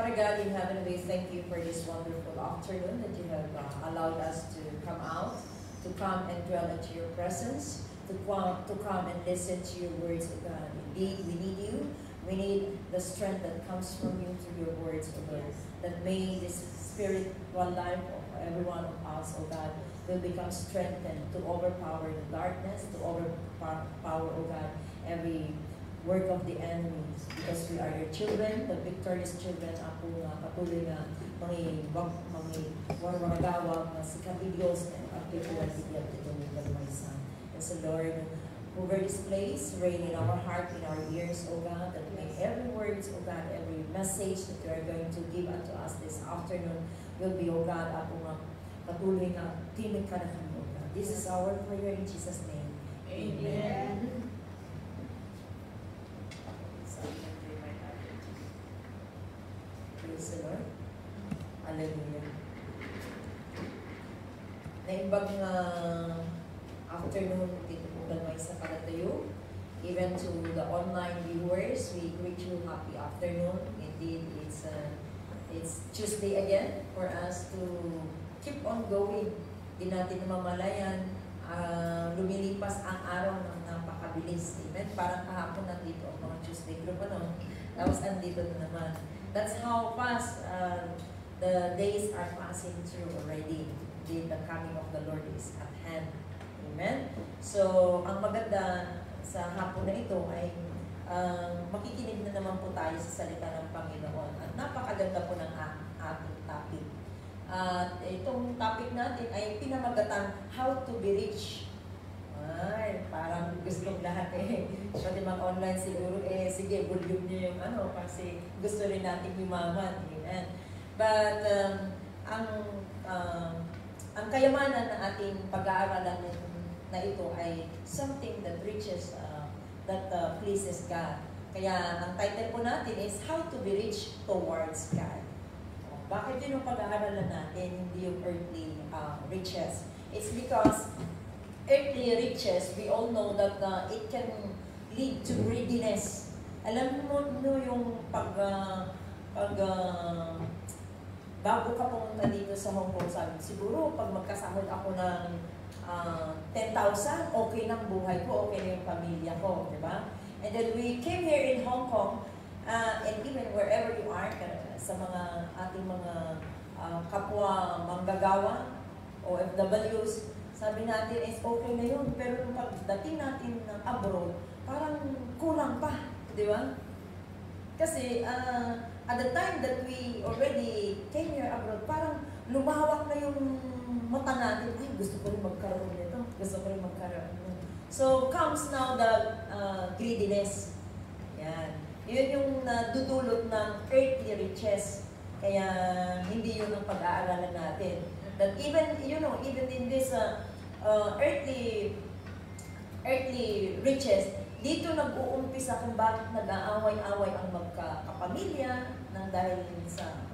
Father God in heaven, we thank you for this wonderful afternoon that you have allowed us to come out, to come and dwell into your presence, to come and listen to your words, oh God. Indeed, we need you. We need the strength that comes from you through your words, oh God. That may this spiritual life of every one of us, oh God, will become strengthened to overpower the darkness, to overpower, oh God, every work of the enemies. Because we are your children, the victorious children, ako nga, patuloy nga, mga gawag, na si Kapilios, and Kapilios, my son. And so Lord, over this place, reign in our heart, in our ears, O God, that may every words, O God, every message that you are going to give unto us this afternoon will be, O God, ako nga, patuloy nga, timid ka na kami, O God. This is our prayer in Jesus' name. Amen. Praise the Lord. Hallelujah. Naimbag nga afternoon, dito po may sa palatayo. Even to the online viewers, we greet you happy afternoon. Indeed, it's Tuesday again for us to keep on going. Di natin namamalayan, lumilipas ang araw ng napakabilis. Amen? Parang kahapon nandito ang mga Tuesday group, ano? Tapos nandito na naman. That's how fast the days are passing through already. The coming of the Lord is at hand. Amen? So, ang maganda sa hapon na ito ay makikinig na naman po tayo sa salita ng Panginoon. At napakaganda po ng ating topic. At itong topic natin ay pinamagatan, how to be rich. Ay, parang gustong lahat eh. Pati mag-online siguro sige, bulyog niyo yung kasi gusto rin natin yumaman. Amen. But, ang kayamanan na ating pag-aaralan na ito ay something that reaches, that pleases God. Kaya, ang title po natin is, How to be Rich Towards God. Bakit yun yung pag-aaralan natin, hindi yung earthly riches? It's because earthly riches, we all know that it can lead to greediness. Alam mo yung bago ka pumunta dito sa Hong Kong, sabi, siguro pag magkasahod ako ng 10,000, okay ng buhay ko, okay na yung pamilya ko, di ba? And then we came here in Hong Kong, and even wherever you are, sa mga ating mga kapwa manggagawa, OFWs, sabi natin is okay na yun, pero nung pagdating natin ng abroad, parang kulang pa, di ba? Kasi at the time that we already came here abroad, parang lumawak na yung mata natin, ay gusto ko rin magkaroon nito, gusto ko rin magkaroon nito. So comes now the greediness. Yan. Yun yung dudulot ng earthly riches. Kaya hindi yun ang pag-aaralan natin. That even, even in this earthly riches, dito nag-uumpisa kung bakit nag-aaway-away ang magkakapamilya nang dahil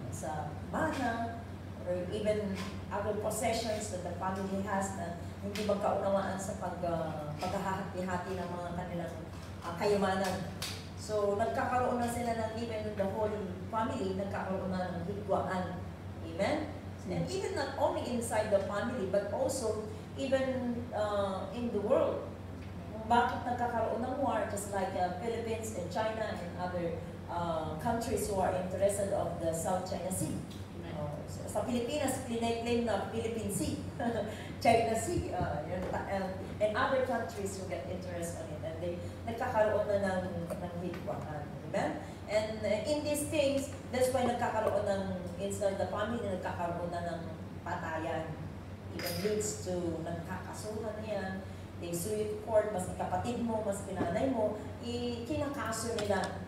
sa mana, or even other possessions that the family has na hindi magkaunawaan sa paghahati-hati ng mga kanilang kayamanan. So, nagkakaroon na sila ng even the whole family, nagkakaroon na ng higwaan. Amen? And even not only inside the family, but also even in the world. Bakit nagkakaroon ng war, just like Philippines and China and other countries who are interested of the South China Sea. Sa Pilipinas, claim na Philippine Sea, China Sea, and other countries who get interested in it. And they nagkakaroon na ng higwaan. Amen? And in these things, that's why nagkakaroon ng, inside the family, nagkakaroon na ng patayan. Even leads to nagkakasuhan yan. They sue you to court, mas kapatid mo, mas pinanay mo, kinakaso nila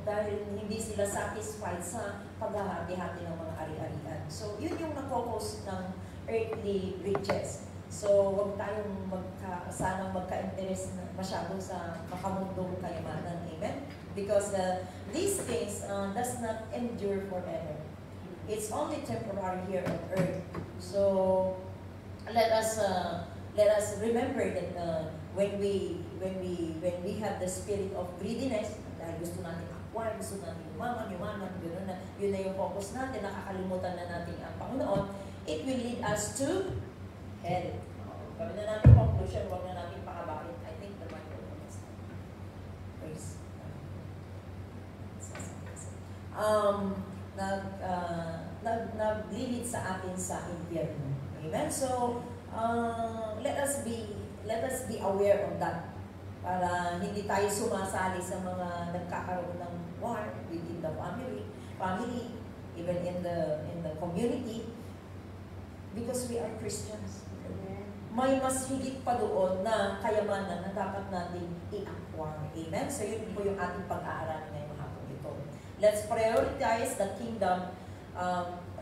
dahil hindi sila satisfied sa paghahati-hati ng mga ari-arian. So, yun yung nakokos ng earthly riches. So, huwag tayong sanang magka-interest masyado sa makamundong kayamanan. Amen? Because these things does not endure forever. It's only temporary here on earth. So, let us remember that when we when we have the spirit of greediness, dahil gusto natin acquire, gusto natin yumaman, gano'n na, yun na yung focus natin, nakakalimutan na natin ang Panginoon, it will lead us to hell. Gawin na natin conclusion, huwag na natin pakabakin. I think the microphone is praise. Naglilid sa atin sa impyerno. Amen? So, let us be aware of that para hindi tayo sumasali sa mga nagkakaroon ng war within the family, even in the community, because we are Christians. May mas higit pa doon na kayamanan na dapat natin i-acquire. Amen? So yun po yung ating pag-aaralan ngayong hapon ito. Let's prioritize the kingdom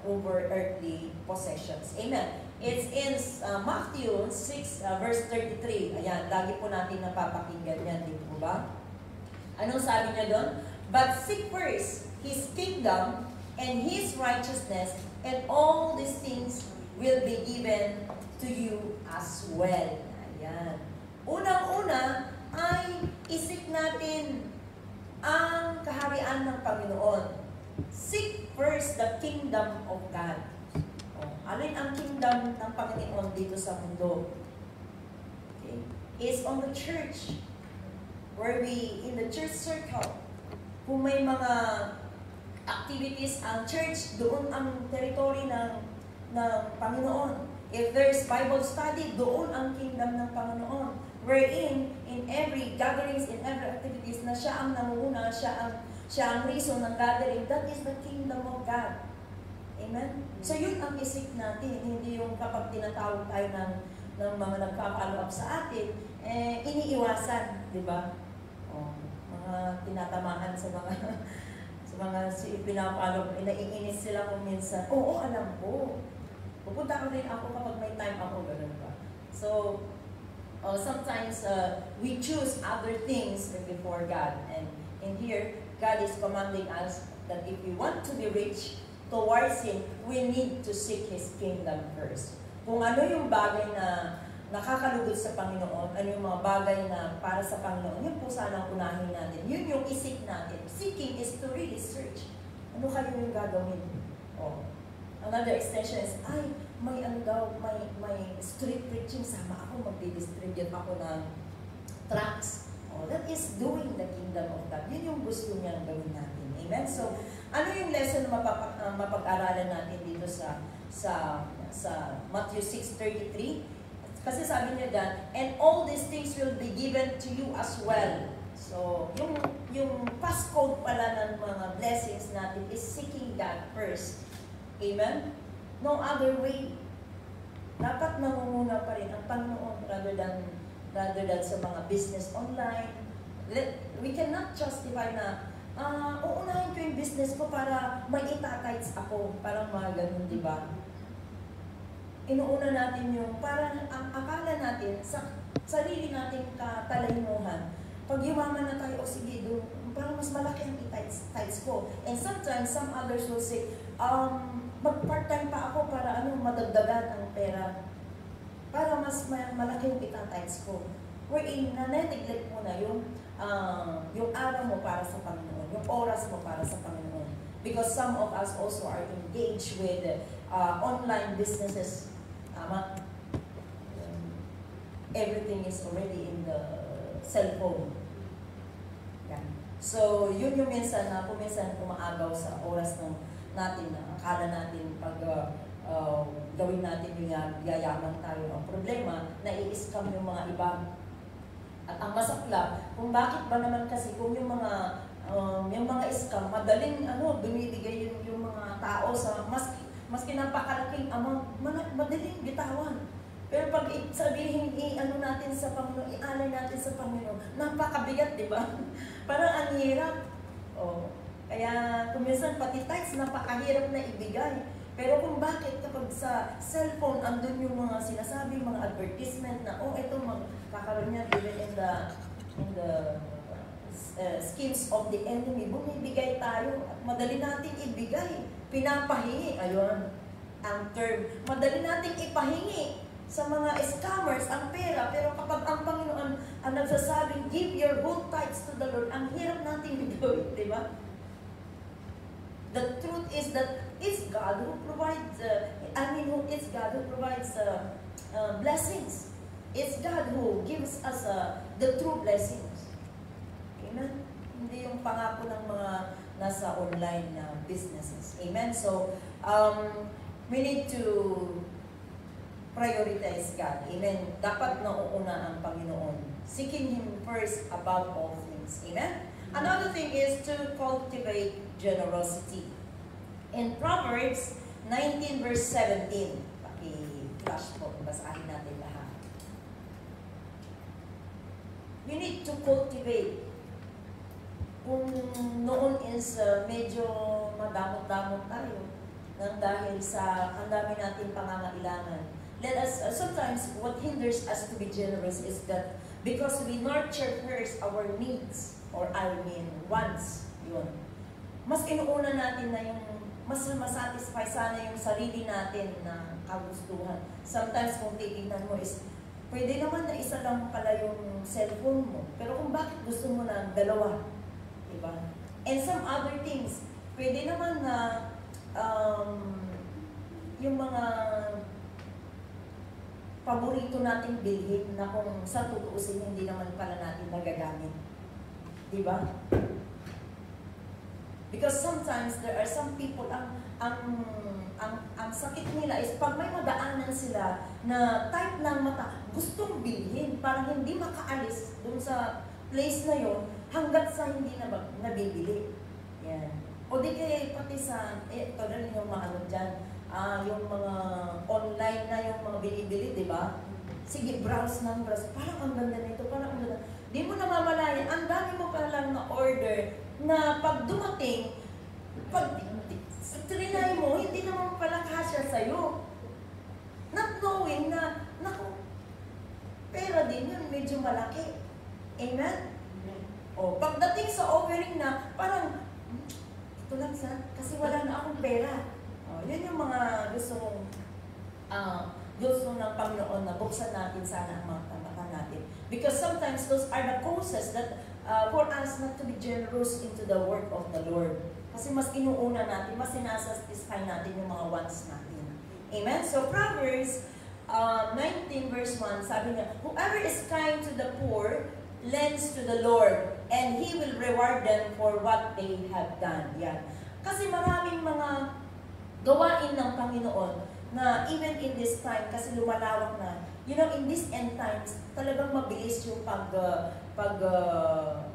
over earthly possessions. Amen? It's in Matthew 6 verse 33. Ayan, lagi po natin napapakinggan yan. Dito po ba? Anong sabi niya doon? But seek first His kingdom and His righteousness, and all these things will be given to you as well. Ayan. Unang-una ay isik natin ang kaharian ng Panginoon. Seek first the kingdom of God. Alin ang kingdom ng Panginoon dito sa mundo? Okay. Is on the church. Where we, in the church circle, kung may mga activities ang church, doon ang territory ng Panginoon. If there's Bible study, doon ang kingdom ng Panginoon. Wherein, in every gatherings, in every activities, na siya ang nangunguna, siya ang reason ng gathering, that is the kingdom of God. Amen? So yun ang isip natin, hindi yung kapag tinatawag tayo ng mga nagpa-follow up sa atin, iniiwasan, di ba? Mga tinatamaan sa mga pinapalo, naiinis sila kung minsan, oo, alam ko. Pupunta ko rin ako kapag may time ako, gano'n ba? So, sometimes we choose other things before God. And in here, God is commanding us that if we want to be rich towards Him, we need to seek His kingdom first. Kung ano yung bagay na nakakalugod sa Panginoon, ano yung mga bagay na para sa Panginoon, yun po sana unahin natin. Yun yung isik natin. Seeking is to really search. Ano kayo yung gagawin? Another extension is, may street preaching, sama ako, magdi-distribute ako ng tracts. That is doing the kingdom of God. Yun yung gusto niyang gawin natin. Amen? So, ano yung lesson na mapag-aralan natin dito sa Matthew 6:33? Kasi sabi niya dyan, and all these things will be given to you as well. So, yung passcode pala ng mga blessings natin is seeking God first. Amen? No other way. Dapat nangunguna pa rin ang Panginoon rather than sa mga business online. We cannot justify na uunahin ko yung business ko para may itatites ako. Parang mga ganun, di ba? Inuuna natin yung, parang ang akala natin, sa sarili nating katalahimuhan, pag yumaman na tayo, sige, parang mas malaki ang itatites ko. And sometimes, some others will say, mag-part-time pa ako para madagdagan ang pera. Para mas malaki yung itatites ko. Wherein, na-neglect mo na yung araw mo para sa Panginoon, yung oras mo para sa Panginoon. Because some of us also are engaged with online businesses. Everything is already in the cellphone. Yeah. So, yun yung minsan na kuminsan umaagaw sa oras natin na akala natin pag gawin natin yung yayaman tayo. Ang problema, nai-scam yung mga iba. At ang masakla, kung bakit ba naman kasi kung yung mga scam, madaling binibigay yung mga tao sa maski napakalaking amount, madaling bitawan. Pero pag sabihin natin sa Panginoon, ialay natin sa Panginoon, napakabigat, di ba? Parang ang hirap. Kaya kuminsan pati text, napakahirap na ibigay. Pero kung bakit kapag sa cellphone, andun yung mga sinasabi, mga advertisement na, ito magkakaroon niya even in the schemes of the enemy, bumibigay tayo at madali nating ibigay. Pinapahingi, ayun, ang term, madali nating ipahingi. sa mga scammers ang pera, pero kapag ang Panginoon ang nagsasabing, give your whole tithes to the Lord, ang hirap natin gawin, di ba? The truth is that it's God who provides, it's God who provides blessings. It's God who gives us the true blessings. Amen? Hindi yung pangako ng mga nasa online na businesses. Amen? So, we need to prioritize God. Amen? Dapat nauuna ang Panginoon. Seeking Him first above all things. Amen? Another thing is to cultivate generosity. In Proverbs 19 verse 17, paki-flash po, basahin natin lahat. You need to cultivate. Kung noon is medyo madamot-damot tayo, nang dahil sa ang dami nating pangangailangan. Let us, sometimes what hinders us to be generous is that because we nurture first our needs, or wants, yun. Mas inuuna natin na yung, mas masatisfy sana yung sarili natin na kagustuhan. Sometimes kung titignan mo is, pwede naman na isa lang pala yung cellphone mo, pero kung bakit gusto mo na dalawa, diba? And some other things, pwede naman na yung mga paborito nating bilhin na kung sa tutuusin hindi naman pala natin nagagamit. Diba? Because sometimes there are some people, ang sakit nila is pag may madaanan sila na type ng mata, gustong bilhin, parang hindi makaalis dun sa place na yon hanggat sa hindi na nabibili. Yan. O di kaya pati sa, ito rin yung mga ano dyan, yung mga online na yung mga binibili, di ba? Sige, browse ng browse. Parang ang ganda nito, parang ang ganda. Di mo namamalayan, ang dami mo pa lang na order na pag dumating, pag trinay mo, hindi naman pala kasya sa'yo. Not knowing na, naku, pera din yun, medyo malaki. Amen? O, pagdating sa offering na, parang, ito lang kasi wala na akong pera. Yun yung mga gusto ng Panginoon na buksan natin sana ang mga mata natin. Because sometimes those are the causes that for us not to be generous into the work of the Lord. Kasi mas inuuna natin, mas sinasatisfy natin yung mga wants natin. Amen? So Proverbs 19 verse 1, sabi niya, whoever is kind to the poor lends to the Lord, and He will reward them for what they have done. Yan. Kasi maraming mga gawain ng Panginoon na even in this time, kasi lumalawak na, you know, in this end times, talagang mabilis yung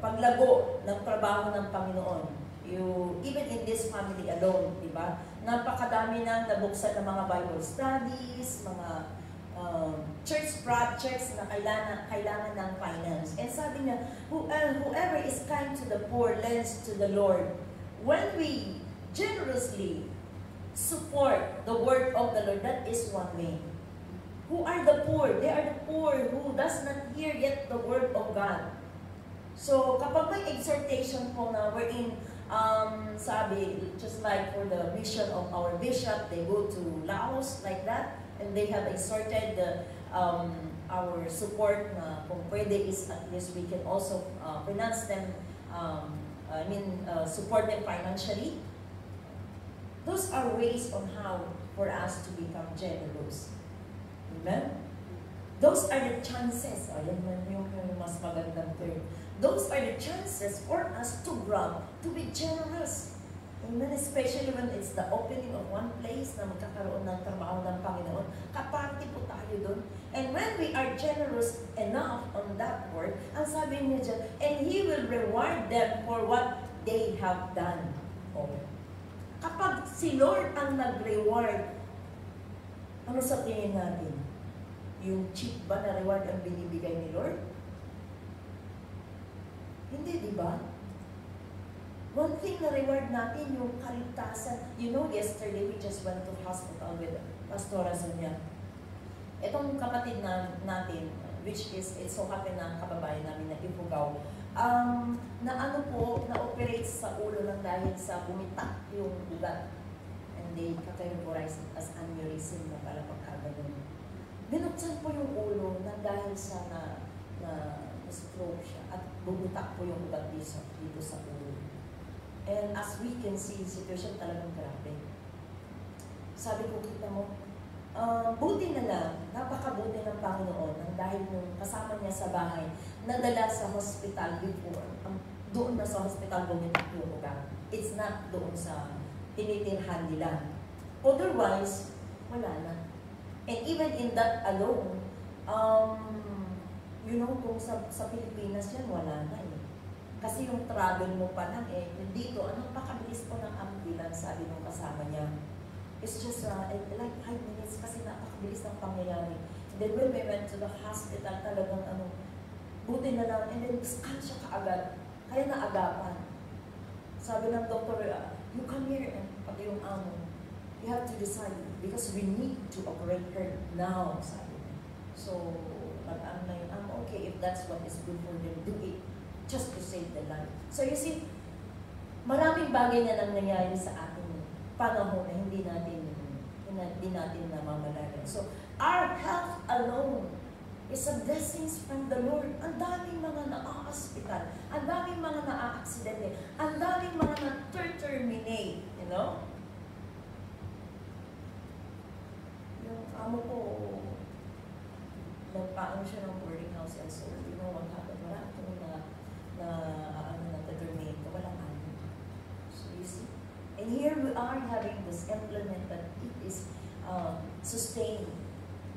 paglago ng trabaho ng Panginoon. Even in this family alone, di ba? Napakadami nang nabuksan ng mga Bible studies, mga church projects na kailangan ng finance. And sabi niya, whoever is kind to the poor lends to the Lord. When we generously support the word of the Lord, that is one way. Who are the poor? They are the poor who does not hear yet the word of God. So, kapag may exhortation po na wherein, sabi, just like for the mission of our bishop, they go to Laos, like that, and they have exhorted our support na kung pwede is at least we can also finance them, support them financially. Those are ways on how for us to become generous. Amen? Those are the chances. Ayan man yung mas magandang term. Those are the chances for us to grab, to be generous. Amen? Especially when it's the opening of one place na magkakaroon ng trabaho ng Panginoon. Kaparte po tayo doon. And when we are generous enough on that word, ang sabi niya dyan, and He will reward them for what they have done. Oh. Kapag si Lord ang nag-reward, ano sa tingin natin? Yung cheap ba na reward ang binibigay ni Lord? Hindi, di ba? One thing na reward natin, yung kaligtasan. You know, yesterday we just went to hospital with Pastora Sonia. Itong kapatid natin, which is, it so happen na kababayan namin na Ifugao, na ano po, na-operate sa ulo ng dahil sa bumitak yung ugat. And they categorized it as aneurysm na pala pagkaganon. binuksan po yung ulo na dahil sa na-stroke siya at bumutak po yung ugat dito sa ulo. And as we can see, situation talagang grabe. Sabi ko, kita mo, buti na lang, napakabuti ng Panginoon nang dahil nung kasama niya sa bahay, nadala sa hospital before, doon na sa hospital bumitak yung ugat. It's not doon sa tinitirhan nila. Otherwise, wala na. And even in that alone, you know, kung sa Pilipinas yan, wala na eh. Kasi yung travel mo pa lang eh, dito, anong pakabilis po ng ambulance, sabi nung kasama niya. It's just like 5 minutes kasi napakabilis ng pangyayari. And then when we went to the hospital, talagang buti na lang, and then scan siya kaagad. Kaya naagapan. Sabi ng doktor, you come here, and pati yung amo, you have to decide because we need to operate her now, sabi niya. So, nag-ano na yun, okay, if that's what is good for them, do it just to save the life. So you see, maraming bagay na nang nangyayari sa ating panahon na hindi natin namamalayan. So, our health alone is a blessings from the Lord. Ang daming mga na-hospital, ang daming mga na-aksidente, ang daming mga na-terminate, you know? Yung amo ko, nagpaano siya ng boarding house and so, you know what happened? Wala ito na-terminate ko, walang ano. So you see, and here we are having this implement that it is sustaining.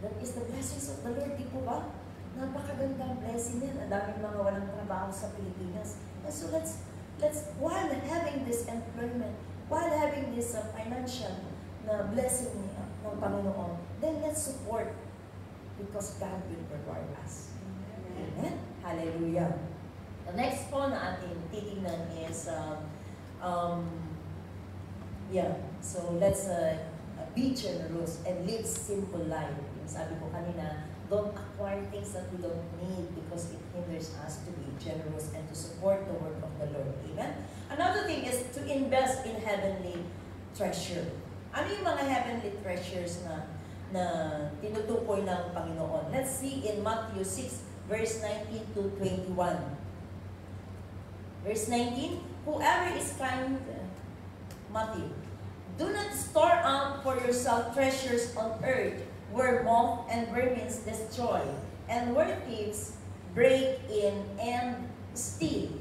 That is the blessings of the Lord, di po ba? Napakagandang blessing yan. Ang daming mga walang trabaho sa Pilipinas. And so let's while having this employment, while having this financial na blessing ng Panginoon, then let's support because God will reward us. Amen? Hallelujah. The next po na ating titignan is, so let's be generous and live simple life. Yung sabi ko kanina, don't acquire things that we don't need because it hinders us to be generous and to support the work of the Lord. Amen? Another thing is to invest in heavenly treasure. Ano yung mga heavenly treasures na tinutukoy ng Panginoon? Let's see in Matthew 6, verse 19 to 21. Verse 19, whoever is kind, Matthew, do not store up for yourself treasures on earth, where moth and vermin destroy, and where thieves break in and steal.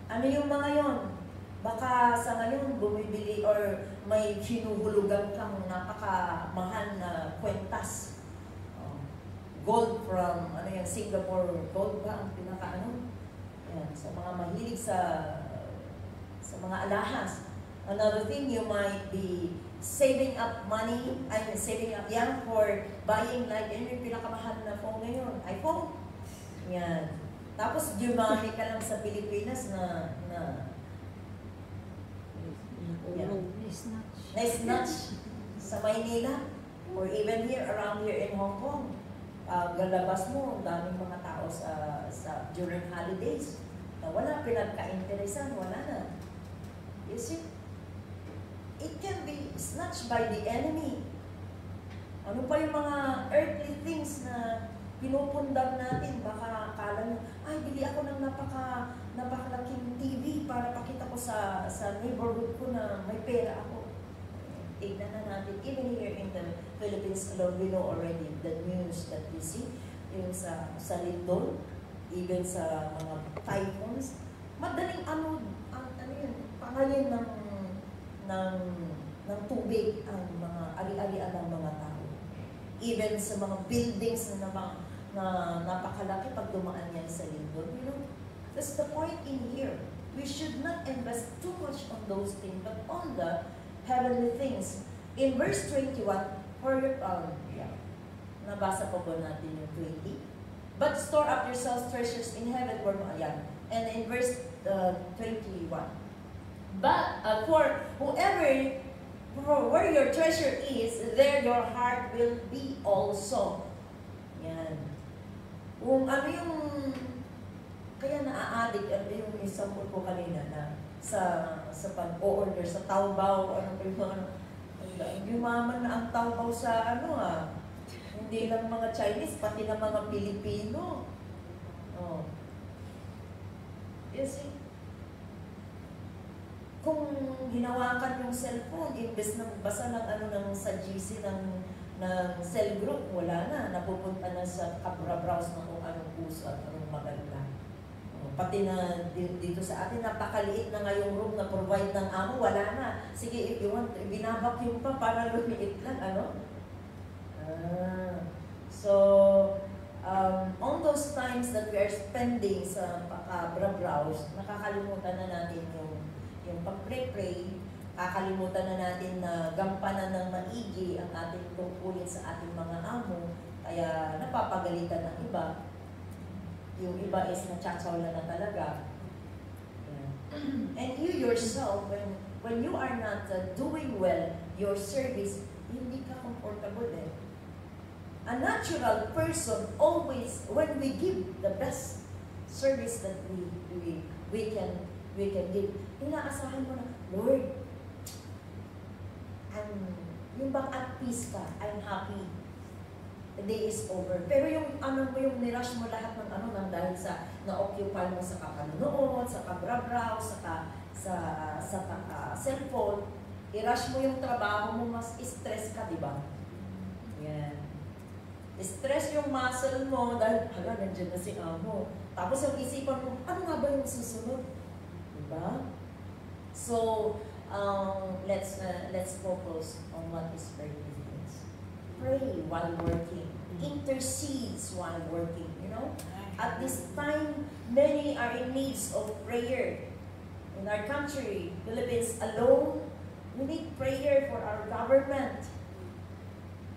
Ano yung mga yon? Baka sa ngayon bumibili or may hinuhulugan kang napakamahal na kwentas. Gold from, Singapore gold ba ang pinaka-ano? Yan, sa mga mahilig sa mga alahas. Another thing, you might be saving up money, saving up yan for buying like, yung pinakamahal na phone ngayon, iPhone. Yan. Tapos, dumami ka lang sa Pilipinas na na-snatch sa Maynila or even here, around here in Hong Kong. Galabas mo, daming mga tao during holidays na wala, pinagka-interesan, wala na. You see? It can be snatched by the enemy. Ano pa yung mga earthly things na pinupundang natin? Baka akala nyo, ay, bili ako ng napakalaking TV para pakita ko sa neighborhood ko na may pera ako. Tignan na natin. Even here in the Philippines alone, we know already the news that we see. Yung sa Lindol, even sa mga typhoons. Madaling pangalan ng tubig ang mga ari-arian ng mga tao. Even sa mga buildings na napakalaki pag dumaan yan sa Lindol. You know, that's the point in here. We should not invest too much on those things, but on the heavenly things. In verse 21, nabasa pa ba natin yung 20? But store up yourselves treasures in heaven, and in verse 21, but for where your treasure is, there your heart will be also. Yan. Kung ano yung, kaya naa-addict, yung example ko kanina na sa pag-order, sa Taobao, ano pa yung mga, yumaman na ang Taobao sa Hindi lang mga Chinese, pati na mga Pilipino. Oh. You see? Kung hinawakan yung cellphone, imbes na basa ng ano ng sa GC ng cell group, wala na. Napupunta na sa kabra-browse ng kung anong puso at anong maganda. Pati na dito sa atin, napakaliit na ngayong room na provide ng amo, wala na. Sige, if you want, binabacuum pa para lumiit lang, ano? So, on those times that we are spending sa browse, nakakalimutan na natin yung pag-pray-pray, kakalimutan na natin na gampanan ng maigi ang ating tungkulin sa ating mga amo, kaya napapagalitan ng iba. Yung iba is natsatsaw na talaga. Yeah. And you yourself, when you are not doing well your service, hindi ka comfortable eh. A natural person always, when we give the best service that we can give, inaasahan mo na, Lord, yung bang at peace ka, I'm happy. The day is over. Pero yung ano mo, yung nirush mo lahat ng ano nang dahil sa na-occupy mo sa kapanonood, sa kabrabraw, sa cellphone, i-rush mo yung trabaho mo, mas stress ka, di ba? Yan. Stress yung muscle mo dahil, hala, nandiyan na si amo. Tapos yung isipan mo, ano nga ba yung susunod? Diba? So, let's focus on what is very different. Pray while working. Intercedes while working, you know? At this time, many are in needs of prayer. In our country, Philippines alone, we need prayer for our government.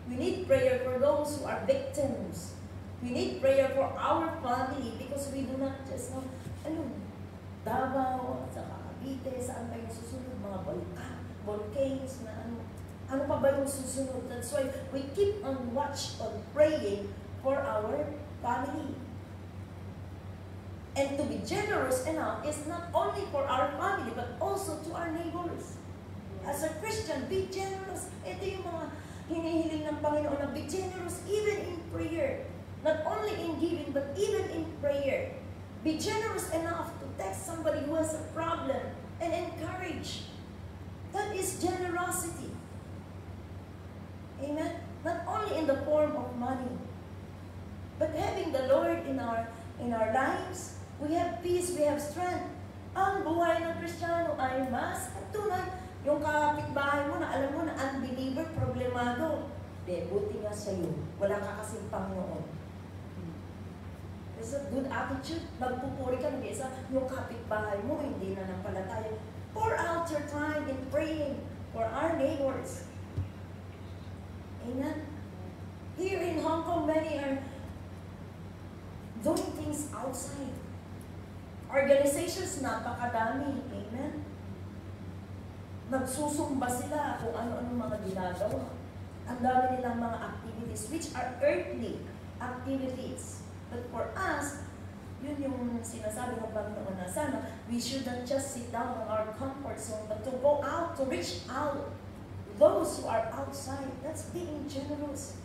We need prayer for those who are victims. We need prayer for our family because we do not just know, Davao, sa Cavite, saan pa yung susunod, mga volcanoes na ano pa ba yung susunod? That's why we keep on watch on praying for our family. And to be generous enough is not only for our family but also to our neighbors. As a Christian, be generous. Ito yung mga hinihiling ng Panginoon na be generous even in prayer. Not only in giving, but even in prayer. Be generous enough to text somebody who has a problem and encourage. That is generosity. Amen? Not only in the form of money, but having the Lord in our lives, we have peace, we have strength. Ang buhay ng Kristiyano ay mas tunay. Yung kapitbahay mo na alam mo na unbeliever, problemado. Buti nga sa'yo. Wala ka kasing Panginoon. It's a good attitude. Magpupuri ka ng isa. Yung kapitbahay mo, hindi na nampalataya. Pour out your time in praying for our neighbors. Amen? Here in Hong Kong, many are doing things outside. Organizations, napakadami. Amen? Nagsusumba sila kung ano-ano mga ginagawa. Ang dami nilang mga activities, which are earthly activities. But for us, yun yung sinasabi ng Panginoon na sana, we shouldn't just sit down on our comfort zone, but to go out, to reach out. Those who are outside, that's being generous.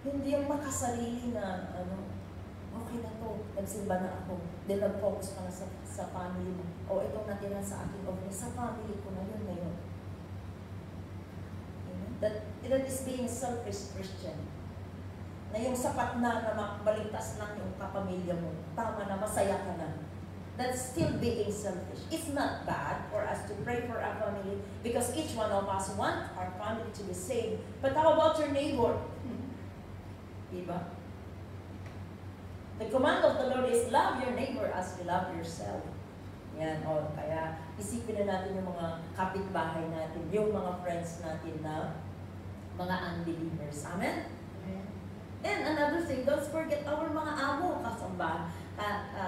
Hindi yung makasarili na, okay na to, nagsimba na ako, then nag-focus ka na sa family mo. O itong natira sa akin, okay, sa family ko na yun ngayon. That is being selfish Christian. Na yung sapat na mabaligtas lang yung kapamilya mo, tama na, masaya ka na. That's still being selfish. It's not bad for us to pray for our family because each one of us want our family to be saved. But how about your neighbor? Diba? The command of the Lord is love your neighbor as you love yourself. Yan, kaya isipin na natin yung mga kapitbahay natin, yung mga friends natin na mga unbelievers. Amen? And another thing, don't forget our mga amo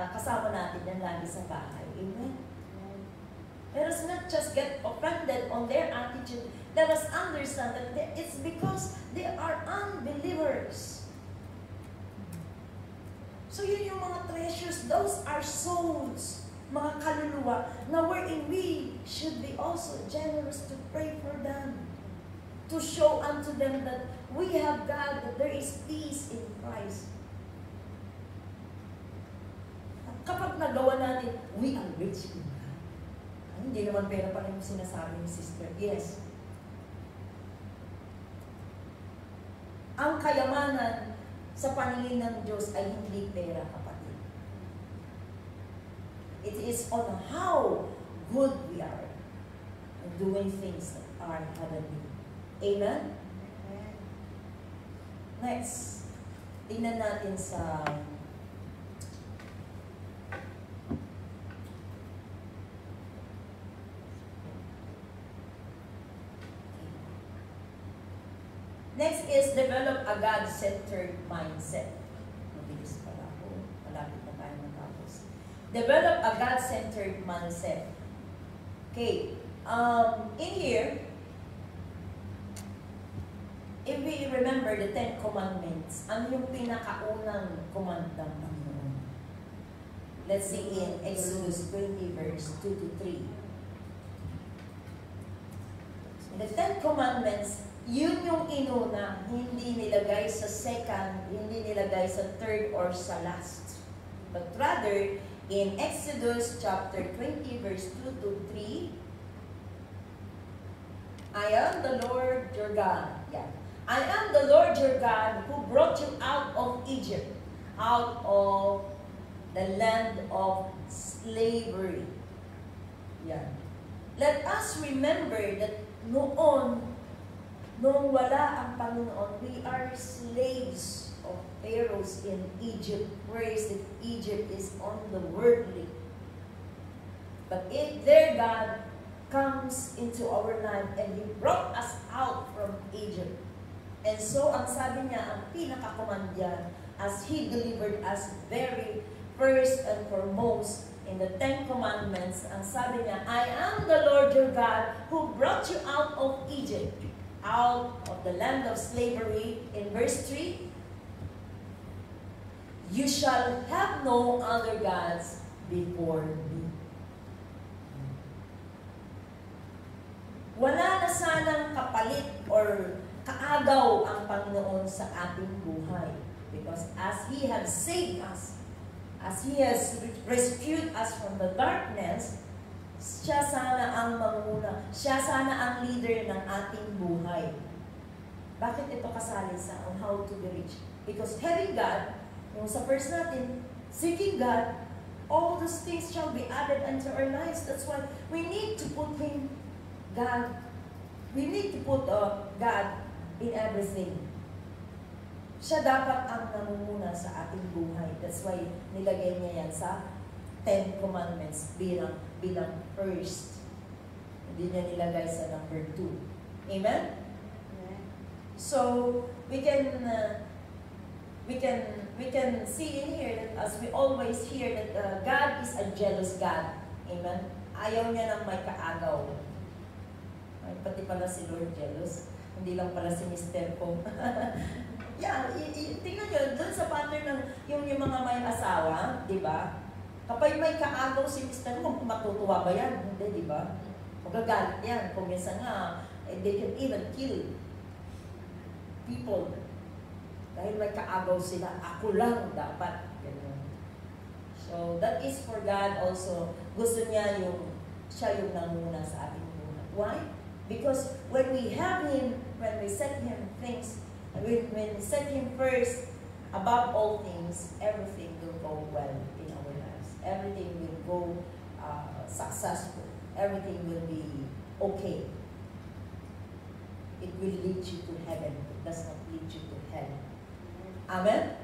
kasama natin yan lagi sa bahay. Amen? Let us not just get offended on their attitude. Let us understand that it's because they are unbelievers. So yun yung mga treasures, those are souls, mga kaluluwa, na wherein we should be also generous to pray for them. to show unto them that we have God, that there is peace in Christ. At kapag nagawa natin, we are rich in God. Ay, hindi naman pera pa rin yung sinasabi ni sister. Yes. Ang kayamanan sa paningin ng Diyos ay hindi pera, kapatid. It is on how good we are in doing things that are heavenly. Amen? Next, tingnan natin sa next is develop a God-centered mindset. Mabilis pala ako. Malapit na tayo matapos. Develop a God-centered mindset. Okay. In here, if we remember the 10 Commandments, ano yung pinakaunang command ng Panginoon? Let's see in Exodus 20 verse 2 to 3. In the 10 Commandments, yun yung inuna, hindi nilagay sa second, hindi nilagay sa third or sa last. But rather, in Exodus chapter 20 verse 2 to 3, I am the Lord your God. Yeah. I am the Lord your God who brought you out of Egypt, out of the land of slavery. Yeah. Let us remember that nung wala ang Panginoon, we are slaves of pharaohs in Egypt, whereas Egypt is on the worldly. But if their God comes into our life and He brought us out from Egypt. And so, ang sabi niya, ang pinaka-command niya, as He delivered us very first and foremost in the 10 Commandments, ang sabi niya, I am the Lord your God who brought you out of Egypt, out of the land of slavery. In verse 3, you shall have no other gods before me. Wala na sanang kapalit or kaagaw ang Panginoon sa ating buhay. Because as He has saved us, as He has rescued us from the darkness, siya sana ang manguna, siya sana ang leader ng ating buhay. Bakit ito kasali sa on how to be rich? Because having God, yung sa verse natin, seeking God, all those things shall be added unto our lives. That's why we need to put Him, God, we need to put God in everything. Siya dapat ang namumuna sa ating buhay. That's why nilagay niya yan sa 10 Commandments bilang first. Hindi niya nilagay sa number 2. Amen? So, we can see in here that as we always hear that God is a jealous God. Amen? Ayaw niya ng may kaagaw. Ay, pati pala si Lord jealous. Hindi lang pala si Mr. Pong. Yeah, tingnan nyo, dun sa pattern ng yung mga may asawa, di ba? Kapag may kaagaw si Mr. Pong, matutuwa ba yan? Hindi, di ba? Magagalit yan. Kung minsan nga, they can even kill people. Dahil may kaagaw sila, ako lang dapat. Ganun. So, that is for God also. Gusto niya siya yung nanguna sa ating buhay. Why? Because when we have Him, when we set Him things, when we set Him first, above all things, everything will go well in our lives. Everything will go successful. Everything will be okay. It will lead you to heaven. It does not lead you to hell. Amen?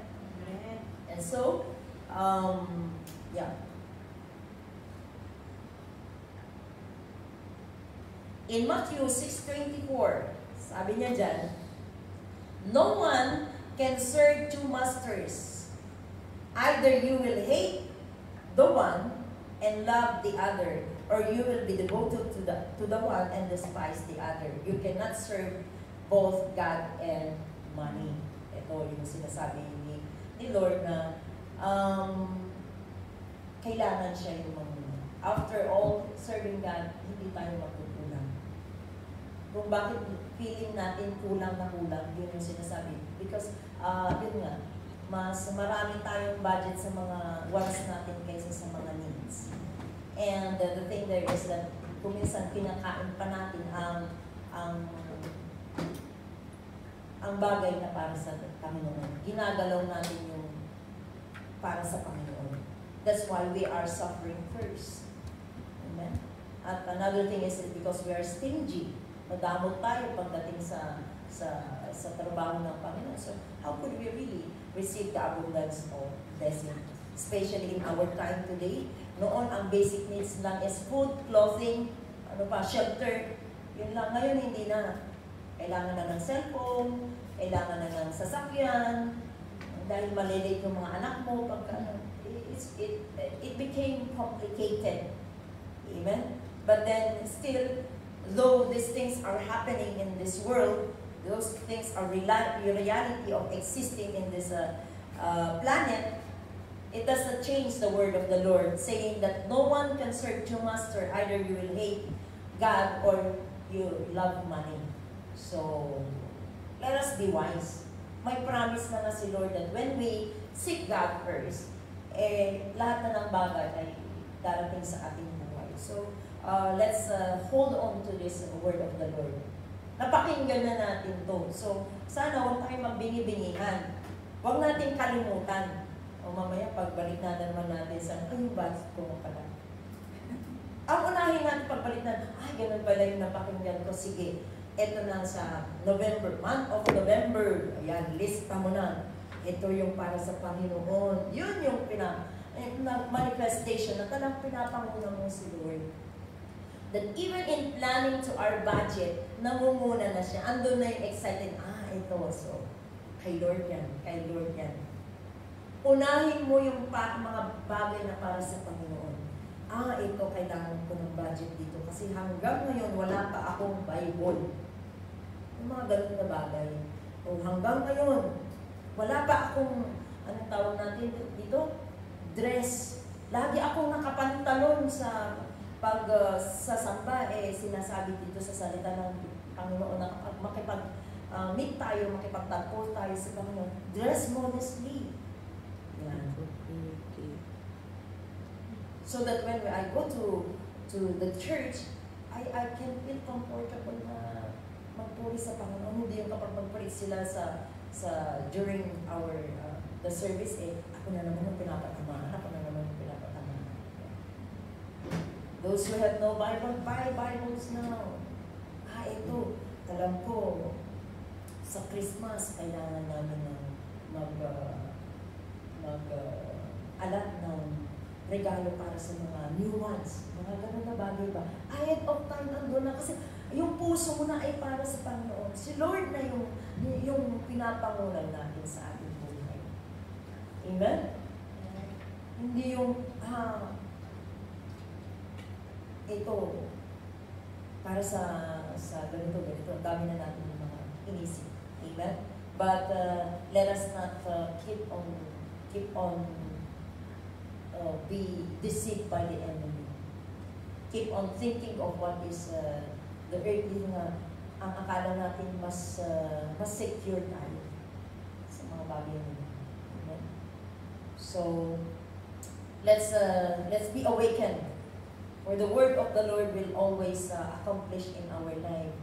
Amen. And so, yeah. In Matthew 6:24, sabi niya dyan, no one can serve two masters. Either you will hate the one and love the other, or you will be devoted to the one and despise the other. You cannot serve both God and money. Ito yung sinasabi ni Lord na kailangan siya yung manguna. After all, serving God, hindi tayo magkukulang. kung bakit feeling natin kulang na kulang, yun yung sinasabi. Because, yun nga, mas marami tayong budget sa mga wants natin kaysa sa mga needs. And the thing there is that kung minsan pinakain pa natin ang bagay na para sa Panginoon. Ginagalaw natin yung para sa Panginoon. That's why we are suffering first. Amen? At another thing is because we are stingy. Madamot tayo pagdating sa trabaho ng Panginoon. So, how could we really receive the abundance of blessing? Especially in our time today. Noon, ang basic needs lang is food, clothing, shelter. Yun lang. Ngayon, hindi na. Kailangan na ng cellphone, kailangan na ng sasakyan, dahil malilate yung mga anak mo, it became complicated. Amen? But then, still, though these things are happening in this world, those things are reality of existing in this planet, it does not change the word of the Lord, saying that no one can serve two masters, either you will hate God or you love money. So, let us be wise. May promise na si Lord that when we seek God first, lahat na ng bagay ay darating sa ating buhay. So, let's hold on to this word of the Lord. Napakinggan na natin to. So, sana huwag tayo magbingi-bingihan. Huwag natin kalimutan. O mamaya, pagbalik na naman natin sa, yung budget ko pala. Ang unahin natin pagbalik natin, ganun pala yung napakinggan ko. Sige, eto na sa November, month of November. Ayan, lista mo na. Ito yung para sa Panginoon. Yun yung manifestation na talagang pinapanguna mo si Lord. That even in planning to our budget, nangunguna na siya. Andun na yung excited. Ito. So, kay Lord yan. Kay Lord yan. Unahin mo yung mga bagay na para sa Panginoon. Ito, kailangan ko ng budget dito. Kasi hanggang ngayon, wala pa akong Bible. Yung mga ganun na bagay. O hanggang ngayon, wala pa akong, anong tawag natin dito? Dress. Lagi akong nakapantalon sa sasamba, sinasabi dito sa salita ng Panginoon na makipag-meet tayo, makipagtagpo tayo sa Panginoon. Dress modestly. Yan. So that when I go to the church, I can feel comfortable na magpuri sa Panginoon. Hindi yung kapag magpuri sila during the service, ako na naman yung pinapatamaan. Those who have no Bible, buy Bibles now. Ito, alam ko, sa Christmas, kailangan namin mag-alat ng regalo para sa mga new ones. Mga ganun na bagay ba? Ahead of time nandun na kasi yung puso mo na ay para sa Panginoon. Si Lord na yung pinapangunan natin sa ating buhay. Amen? Hindi yung, ito, para sa ganito. Ang dami na natin yung mga inisip. Amen? But let us not keep on be deceived by the enemy. Keep on thinking of what is the earthly na ang akala natin mas secure tayo sa mga bagay nila. Amen? So, let's be awakened. For the word of the Lord will always accomplish in our life.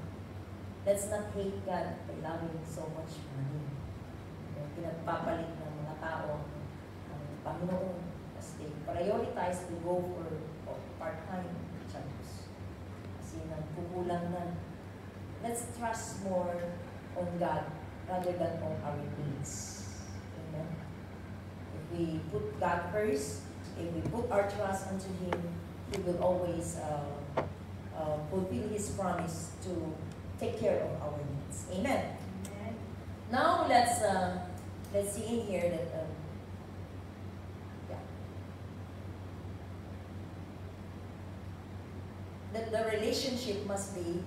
Let's not hate God by loving so much money. Pinagpapalit ng mga tao ang Panginoon as they prioritize to go for part-time jobs. Kasi nagkukulang na. Let's trust more on God rather than on our needs. Amen? If we put God first, if we put our trust unto Him, He will always fulfill His promise to take care of our needs. Amen. Amen. Now let's see in here that that the relationship must be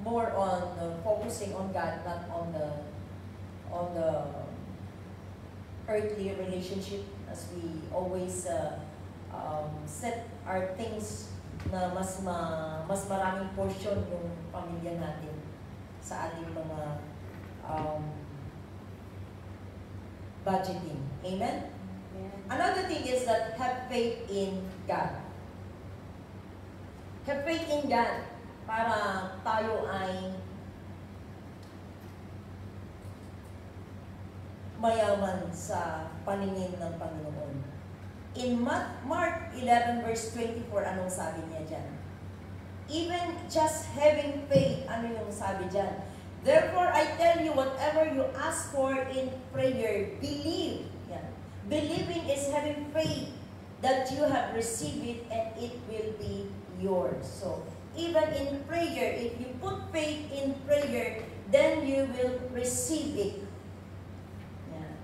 more on focusing on God, not on the earthly relationship, as we always set our things na mas maraming portion yung pamilya natin sa ating mga budgeting. Amen? Yeah. Another thing is that have faith in God. Have faith in God para tayo ay mayaman sa paningin ng Panginoon. In Mark 11 verse 24, anong sabi niya dyan? Even just having faith, ano yung sabi dyan? Therefore, I tell you, whatever you ask for in prayer, believe. Yan. Believing is having faith that you have received it and it will be yours. So, even in prayer, if you put faith in prayer, then you will receive it. Yan.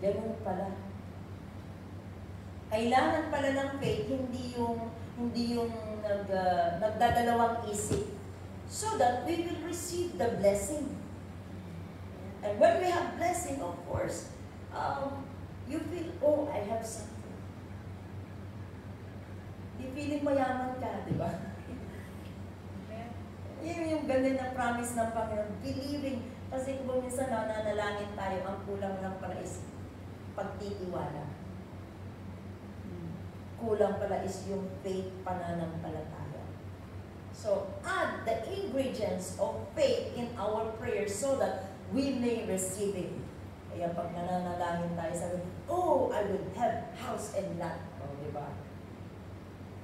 Ganun pala. Kailangan pala ng faith, hindi yung nagdadalawang isip, so that we will receive the blessing. And when we have blessing, of course, you feel, oh, I have something. You feeling mayaman ka, di ba? Yun yung ganun na promise ng Panginoon, believing. Kasi kung minsan nananalangin tayo, ang kulang lang pala is pagtitiwala. Kulang pala is yung faith, pananampalataya. So, add the ingredients of faith in our prayers so that we may receive it. Kaya pag nananalangin tayo, sabi, oh, I will have house and lot. O, diba?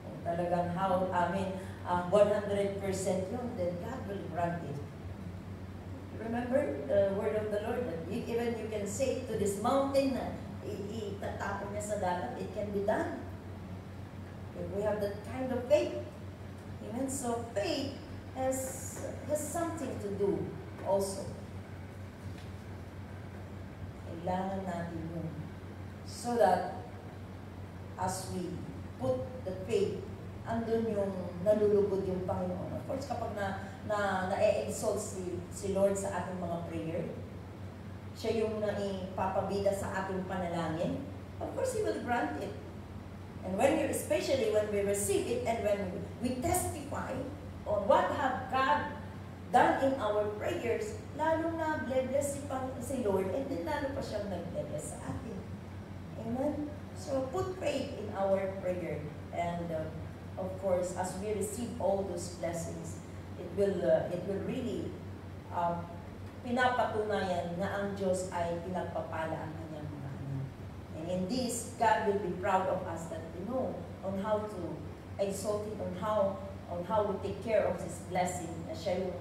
Kung talagang 100% yun, then God will grant it. Remember the word of the Lord, that even you can say to this mountain na itatapon niya sa dagat, it can be done. If we have that kind of faith. Amen. So faith has something to do also. Kailangan natin yun. So that as we put the faith, andun yung nalulugod yung Panginoon. Of course, kapag na-exalt si Lord sa ating mga prayer, siya yung naipapabida sa ating panalangin, of course, He will grant it. And especially when we receive it and when we testify on what have God done in our prayers, lalo na bless si Lord, and then lalo pa siyang nag-bless sa atin. Amen? So, put faith in our prayer. And, of course, as we receive all those blessings, it will really pinapatunayan na ang Diyos ay pinagpapala ang kanyang mga anak. And in this, God will be proud of us that we know on how to exalt it, on how we take care of His blessing, na siya yung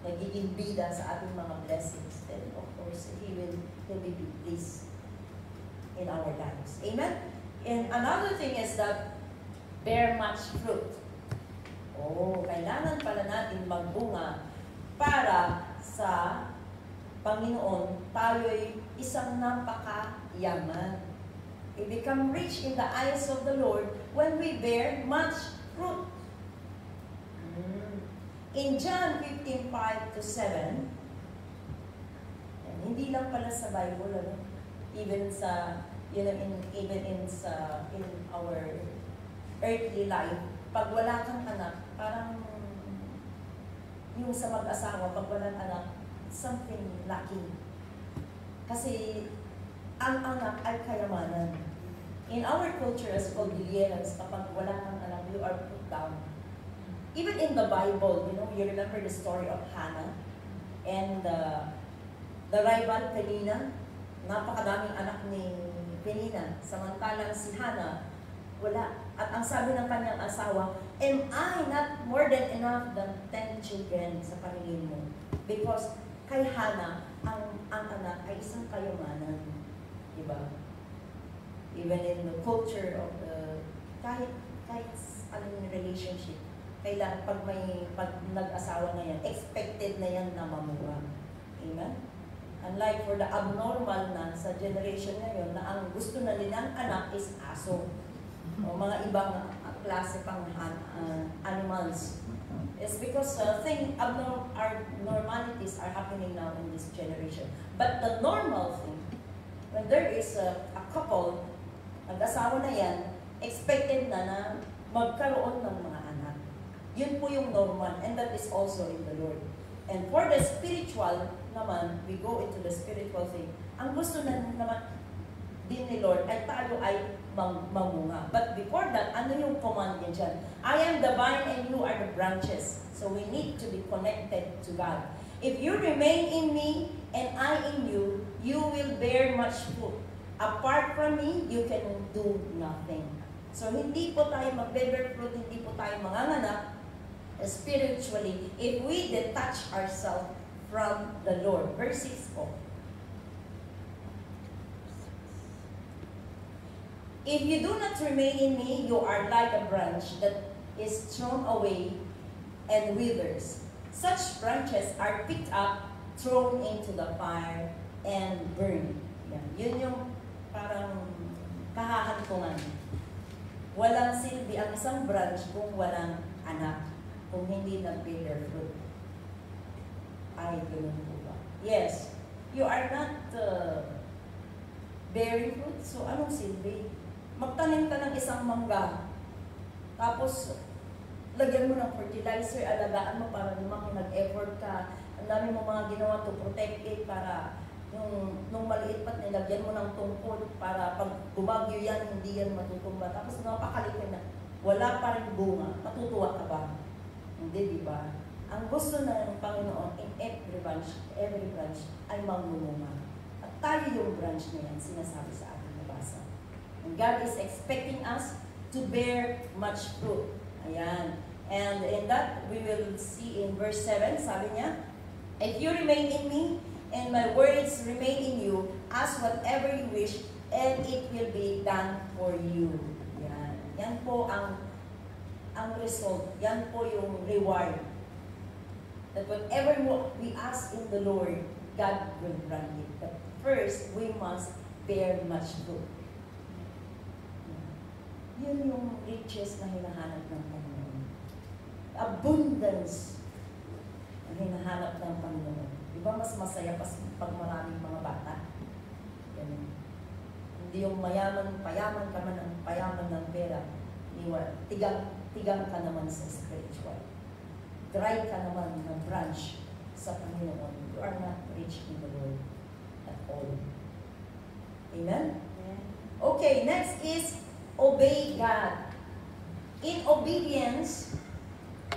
nagiging bida sa ating mga blessings. Then, of course, He will be pleased in our lives. Amen? And another thing is that bear much fruit. Oh, kailangan pala natin magbunga para sa Panginoon, tayo'y isang napakayaman. We become rich in the eyes of the Lord when we bear much fruit. In John 15:5-7, hindi lang pala sa Bible, ano? Even sa, in our earthly life, pag wala kang anak, parang yung sa mag-asawa, pag walang anak, something lacking. Kasi ang anak ay kayamanan. In our culture as Cordilleras, kapag wala kang anak, you are put down. Even in the Bible, you remember the story of Hannah and the rival Penina. Napakadaming anak ni Penina. Samantalang si Hannah, wala. At ang sabi ng kanyang asawa, am I not more than enough than 10 children sa paningin mo? Because kay Hannah, ang anak ay isang kayamanan. Diba? Even in the culture of kahit anong relationship, kailangan pag nag-asawa na yan, expected na yan na mamura. Amen? Unlike for the abnormal na sa generation ngayon, na ang gusto na nilang anak is aso. O mga ibang klase pang animals. It's because abnormalities are happening now in this generation. But the normal thing, when there is a couple, nag-asawa na yan, expected na magkaroon ng mga anak. Yun po yung normal, and that is also in the Lord. And for the spiritual naman, we go into the spiritual thing. Ang gusto na naman din ni Lord ay tayo ay mamunga. But before that, ano yung command niya dyan? I am the vine and you are the branches. So we need to be connected to God. If you remain in me and I in you, you will bear much fruit. Apart from me, you can do nothing. So hindi po tayo mag-bear fruit, hindi po tayo manganganak spiritually if we detach ourselves from the Lord. Verse 6 po. If you do not remain in me, you are like a branch that is thrown away and withers. Such branches are picked up, thrown into the fire, and burned. Yan. Yun yung parang kahahantungan. Walang silbi ang isang branch kung walang anak, kung hindi nag-bear fruit. Ay, ganun po ba? Yes, you are not bearing fruit, so anong silbi? Magtanim ka ng isang mangga, tapos lagyan mo ng fertilizer, alagaan mo para naman nag-effort ka, ang dami mo mga ginawa to protect it para nung maliit pat nilagyan mo ng tungkol para pag bumagyo yan, hindi yan matutumba. Tapos napakaliit na, wala pa rin bunga, matutuwa ka ba? Hindi, di ba? Ang gusto na ng Panginoon in every branch ay mamumunga. At tayo yung branch na yan, sinasabi sa ating nabasa. And God is expecting us to bear much fruit. Ayan. And in that, we will see in verse 7, sabi niya, if you remain in me, and my words remain in you, ask whatever you wish, and it will be done for you. Yan. Yan po ang result. Yan po yung reward. That whatever we ask in the Lord, God will grant it. But first, we must bear much fruit. Yun yung riches na hinahanap ng Panginoon. Abundance ang hinahanap ng Panginoon. Diba mas masaya pa pag maraming mga bata? Ganun. Hindi yung payaman ka man ng payaman ng pera, tigang ka naman sa spiritual. Dry ka naman ng branch sa Panginoon. You are not rich in the Lord at all. Amen? Okay, next is obey God. In obedience,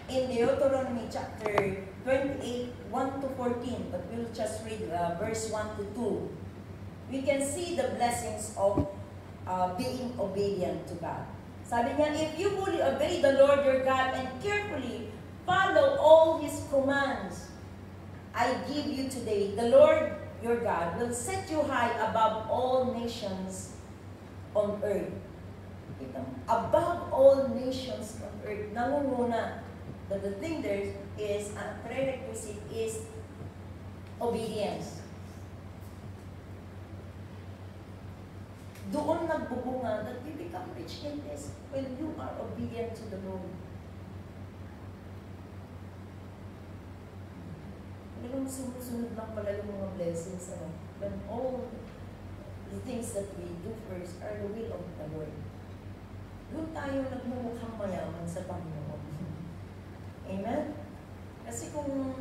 in Deuteronomy chapter 28, 1 to 14, but we'll just read verse 1 to 2. We can see the blessings of being obedient to God. Sabi niya, if you fully obey the Lord your God and carefully follow all His commands I give you today, the Lord your God will set you high above all nations on earth. Above all nations on earth. Nangunguna. But the thing there is, a prerequisite is obedience. Doon nagbubunga that we become rich in this when you are obedient to the Lord. Talagang sunod-sunod lang pala yung mga blessings. When all the things that we do first are the will of the Lord. Doon tayo nagmumukhang mayaman sa Panginoon. Amen? Kasi kung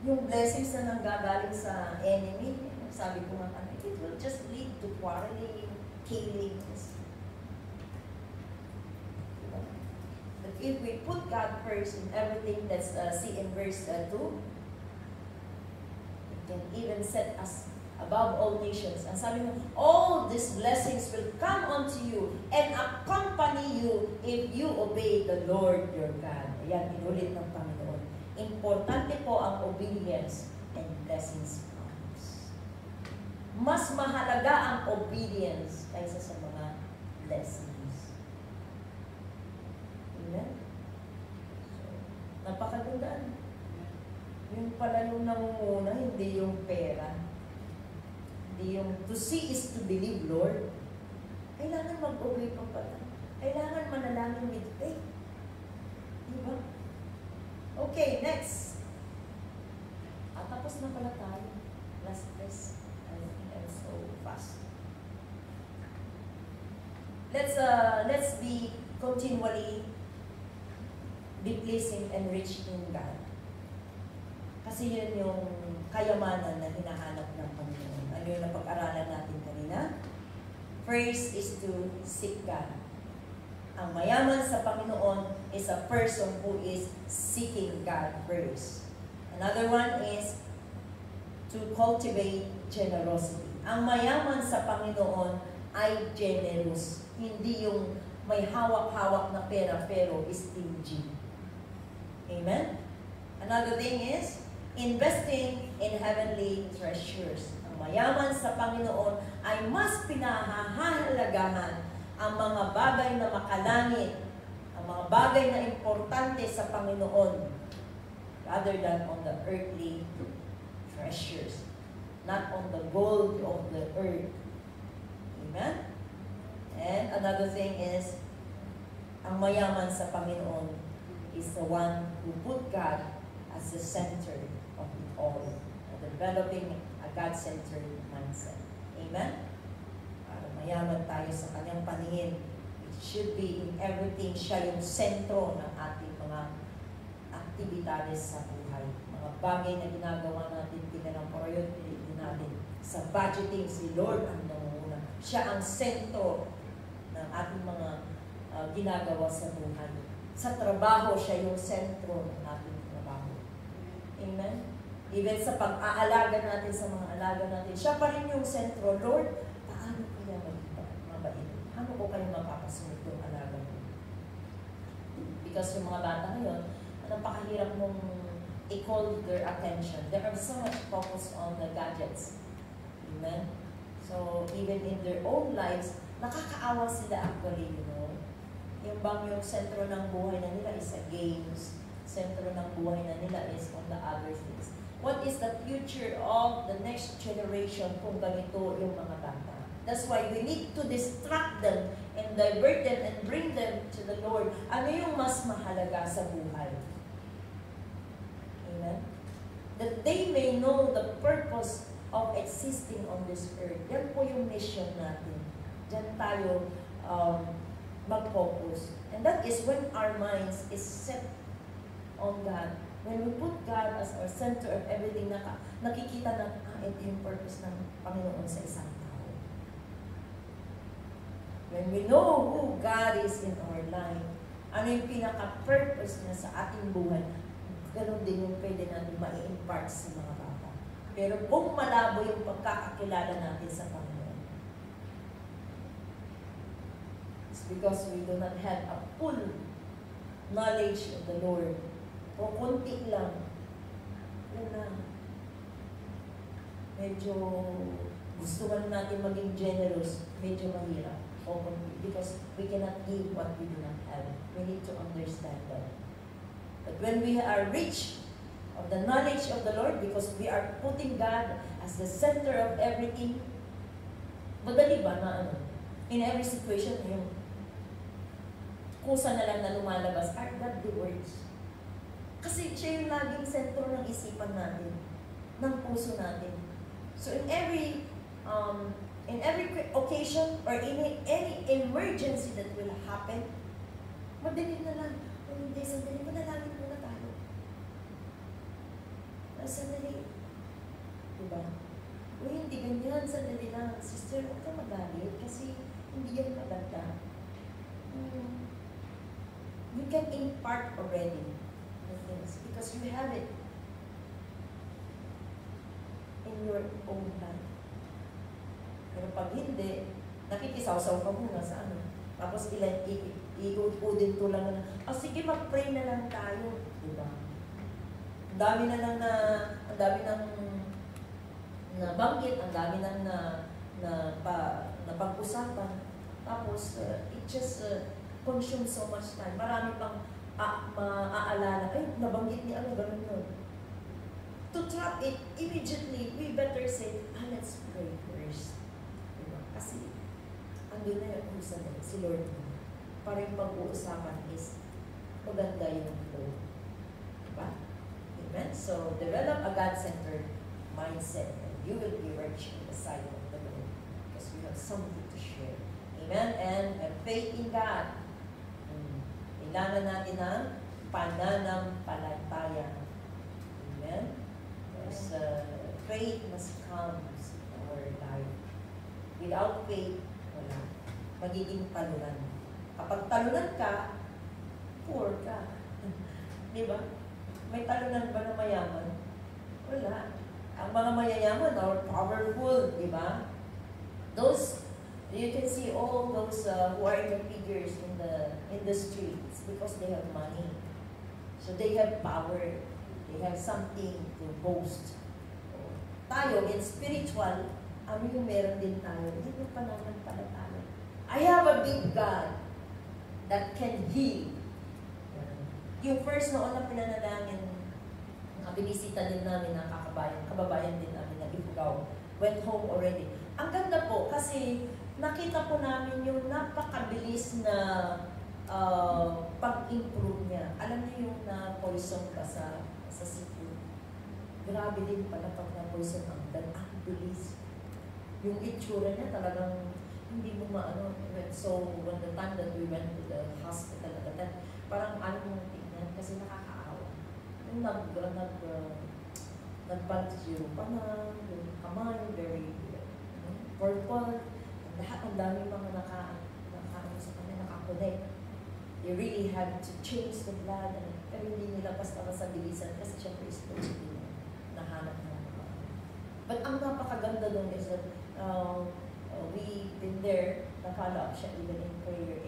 yung blessings na nanggagaling sa enemy, sabi ko nga, it will just lead to quarreling, killings. But if we put God first in everything, let's see in verse 2, it can even set us above all nations. Ang sabi mo, all these blessings will come unto you and accompany you if you obey the Lord your God. Ayan, inulit ng Panginoon. Importante po ang obedience and blessings comes. Mas mahalaga ang obedience kaysa sa mga blessings. Amen? So, napakagandaan. Yung pala yung nangunguna, hindi yung pera. Yung to see is to believe, Lord. Kailangan mag-obey pa pala. Kailangan manalangin with faith. Diba? Okay, next. Tapos na pala tayo. Last verse. I think I'm so fast. let's be continually be pleasing and rich in God. Kasi yun yung kayamanan na hinahanap ng Panginoon. Ano yung napag-aralan natin kanina? First is to seek God. Ang mayaman sa Panginoon is a person who is seeking God first. Another one is to cultivate generosity. Ang mayaman sa Panginoon ay generous. Hindi yung may hawak-hawak na pera pero stingy. Amen? Another thing is investing in heavenly treasures. Ang mayaman sa Panginoon ay mas pinahahalagahan ang mga bagay na makalangit, ang mga bagay na importante sa Panginoon rather than on the earthly treasures, not on the gold of the earth. Amen? And another thing is, ang mayaman sa Panginoon is the one who put God as the center of it all, developing a God-centered mindset. Amen? Para mayaman tayo sa kanyang paningin, it should be in everything, siya yung sentro ng ating mga aktibidades sa buhay. Mga bagay na ginagawa natin, pinanang priority natin. Sa budgeting, si Lord ang nangunguna. Siya ang sentro ng ating mga ginagawa sa buhay. Sa trabaho, siya yung sentro ng ating trabaho. Amen? Even sa pag-aalaga natin sa mga alaga natin, siya pa rin yung sentro. Lord, paano kaya mabait? Paano ko kayo mapapasunod yung alaga mo? Because yung mga bata ngayon, napakahirap mong i-call their attention. They are so much focused on the gadgets. Amen? So, even in their own lives, nakakaawa sila actually, you know. Yung bang yung sentro ng buhay na nila is sa games, sentro ng buhay na nila is on the other things. What is the future of the next generation kung ganito yung mga bata? That's why we need to distract them and divert them and bring them to the Lord. Ano yung mas mahalaga sa buhay? Amen? That they may know the purpose of existing on this earth. Yan po yung mission natin. Diyan tayo mag-focus. And that is when our minds is set on God. When we put God as our center of everything, nakikita na, ito yung purpose ng Panginoon sa isang tao. When we know who God is in our life, ano yung pinaka-purpose niya sa ating buhay, ganun din yung pwede natin ma-impart sa mga bata. Pero kung malabo yung pagkakakilala natin sa Panginoon, because we do not have a full knowledge of the Lord. O konti lang. Yan lang. Medyo gusto man natin maging generous, medyo mahirap. O konti. Because we cannot give what we do not have. We need to understand that. But when we are rich of the knowledge of the Lord, because we are putting God as the center of everything, madali ba na ano? In every situation, yung kusa na lang na lumalabas are godly words. Kasi siya yung laging sentro ng isipan natin, ng puso natin. So in every occasion or in any emergency that will happen, madali na lang. Kung hindi, sandali, manalangin muna tayo. Sandali. Diba? Uy, hindi ganyan, sandali lang. Sister, huwag ka magalit kasi hindi yan maganda. You can impart already the things because you have it in your own life. Pero pag hindi, nakikisaw-saw ka muna sa ano. Tapos i-udin to lang na, sige, mag-pray na lang tayo. Diba? Ang dami na lang na banggit, ang dami nang na pag-usapan. Tapos, it just consume so much time. Marami pang maaalala. Ay, nabanggit ni ano, ganun yun. To trap it, immediately, we better say, let's pray first. Diba? Kasi, andun na yung usan eh, si Lord. Para yung pag-uusapan is, maganda yung flow. Diba? Amen? So, develop a God-centered mindset and you will be rich in the sight of the Lord because we have something to share. Amen? And faith in God. Kailangan natin ng pananampalataya. Amen? Because faith must come in our life. Without faith, wala. Magiging talunan. Kapag talunan ka, poor ka. Di ba? May talunan ba na mayaman? Wala. Ang mga mayayaman are powerful, di ba? Those, you can see all those who are in the figures in the streets because they have money. So they have power. They have something to boast. Tayo, in spiritual, ano yung meron din tayo? Hindi mo pa naman pala tayo. I have a big God that can heal. Yung first noon na pinanalangin, binisita din namin ng kababayan din namin na Ifugao, went home already. Ang ganda po kasi nakita po namin yung napakabilis na pag-improve niya. Alam niyo yung na-poison ka sa sitio. Grabe din pala pag na-poison ang bilis. Yung itsura niya talagang hindi mo maano. So, when the time that we went to the hospital at that, parang ano mong tingnan kasi nakakaawa. Yung nag-bantiyo pa na, yung kamay, very purple, lahat ang dami mga sa kanya, nakakonect. They really had to change the blood, pero hindi nila basta sa bilisan kasi syempre is positive nahanap na mga. But ang napakaganda doon is that we've been there, nakala siya even in prayer,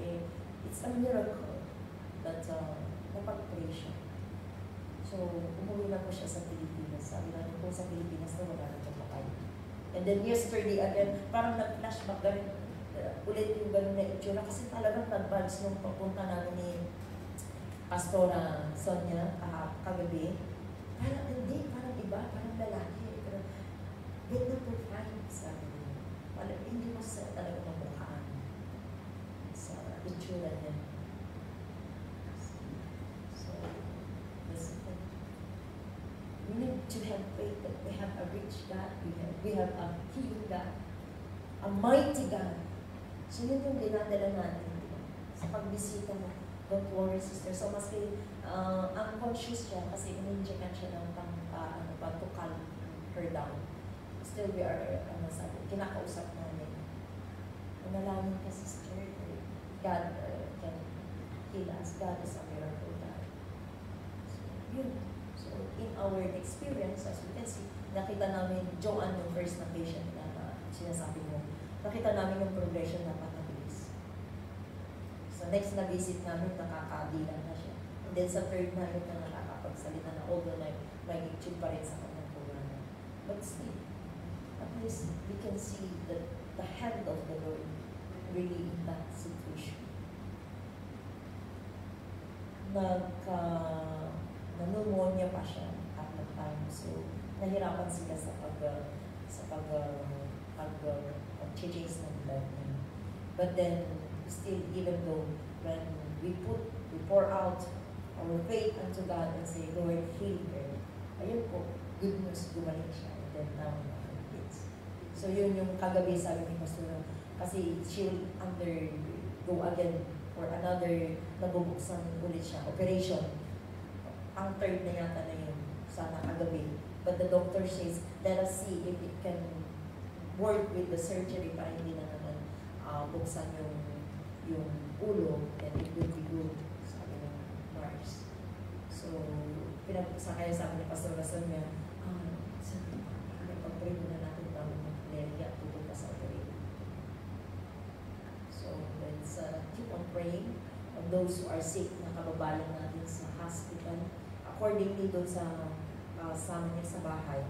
it's a miracle that napag-pray siya. So, umuwi na po siya sa Pilipinas. Sabi natin kung sa Pilipinas na wala na siya patay. And then yesterday again, parang nag-flashback ganun, ulit yung ganun na itsura kasi talagang nag-buds nung papunta namin ni Pastora Sonia kagabi. Parang hindi, parang iba, parang lalaki. Pero, ganda po fine, sabi niya. Parang hindi mo sa talaga mamukhaan sa itsura niya. We need to have faith that we have a rich God, we have a healing God, a mighty God. So yun yung dinadala natin sa pagbisita mo. Don't worry, sister. So maski unconscious siya kasi in-injectan siya ng to calm her down. Still we are, kinakausap namin. Manalangin ka, sister. God can heal us. God is a miracle God. So yun. So, in our experience, as we can see, nakita namin, Joanne, yung first na patient na sinasabi mo, nakita namin yung progression na patabilis. So, next na visit namin, nakakadila na siya. And then sa third na yun na nakakapagsalita na, although may itching pa rin sa kanyang programa. But still, at least we can see that the hand of the Lord really in that situation. Pneumonia pa siya at that time. So, nahirapan sila sa pag-change ng blood niya. But then, still, even though when we pour out our faith unto God and say, Lord, heal her, ayun po, good news, gumaling siya. And then now, it's. So, yun yung kagabi sabi ni Pastor, kasi she'll undergo again for another, nabubuksan ulit siya, operation. Ang third na yata na yun, sana kagabi. But the doctor says, let us see if it can work with the surgery para hindi na naman buksan yung ulo, and it will be good, sabi ng nurse. So, pinag-buksan kaya sabi ni Pastor Rason niya, pag-pray muna natin bago mag-leria, tutong ka sa operate. So, let's keep on praying on those who are sick na kababayan natin sa hospital. Accordingly doon sa amin niya sa bahay,